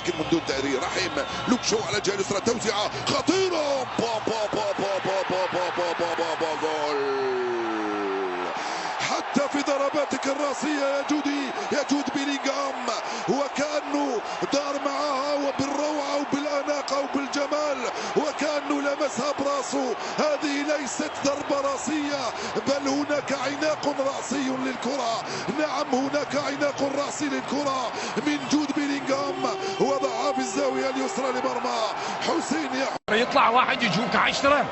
ولكن من دون تأثير. رحيم لوك شو على الجهة اليسرى، توزيعة خطيرة، جول. حتى في ضرباتك الراسية يا جودي، يا جود بيلينغهام، وكأنه دار معها وبالروعة وبالأناقة وبالجمال، وكأنه لمسها براسه. هذه ليست ضربة راسية، بل هناك عناق رأسي للكرة. نعم هناك عناق رأسي للكرة من جود بيلينغهام، وضعها في الزاوية اليسرى لمرمى حسين. يطلع واحد يجوك 10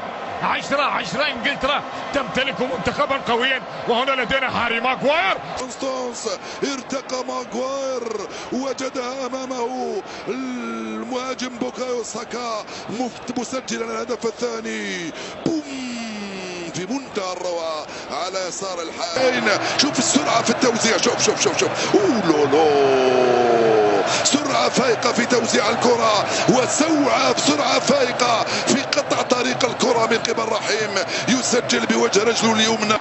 انجلترا تمتلك منتخبا قويا. وهنا لدينا هاري ماغواير. كونستانس ارتقى ماغواير، وجدها امامه المهاجم بوكايو ساكا مسجلا الهدف الثاني. بوم في منتهى الروعة على يسار الحائط. شوف السرعة في التوزيع، شوف سرعة فائقة في توزيع الكرة، سرعة فائقة في قطع طريق الكرة من قبل رحيم، يسجل بوجه رجله اليمنى.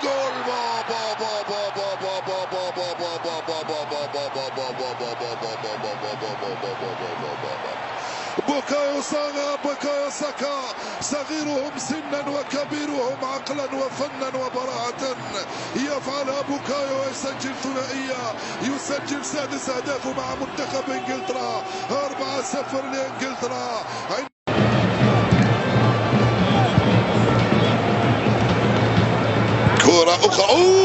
بوكايو ساكا صغيرهم سنا وكبيرهم عقلا وفنا وبراعة يفعلها بوكايو، يسجل ثنائية، يسجل سادس أهدافه مع منتخب انجلترا. 4-0 لانجلترا. كرة أخرى،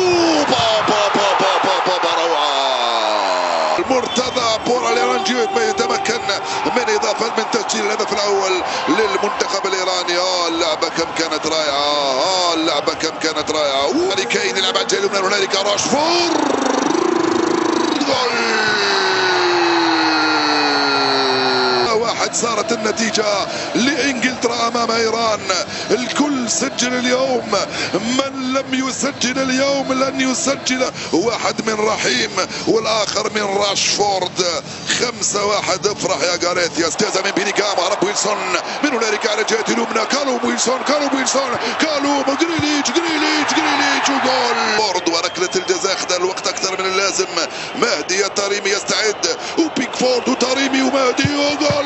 مرتضى بوراليرانجي يتمكن من إضافة من تسجيل الهدف الأول للمنتخب الإيراني. اللعبة كم كانت رائعة، اللعبة كم كانت رائعة. هاري كين يلعب على الجهة اليمنى، هنالك راشفورد، جول. 1 صارت النتيجة لإنجلترا أمام إيران. الكل سجل اليوم، من لم يسجل اليوم لن يسجل. واحد من رحيم والآخر من راشفورد. 5-1. افرح يا جاريث، يستاذ من بيلينغهام، هرب ويلسون من هنالك على الجهة اليمنى، كالوم ويلسون جريليتش وجول. وركلة الجزاء أخذ الوقت أكثر من اللازم. مهدي التريمي يستعد، وبيكفورد وتريمي ومهدي وجول.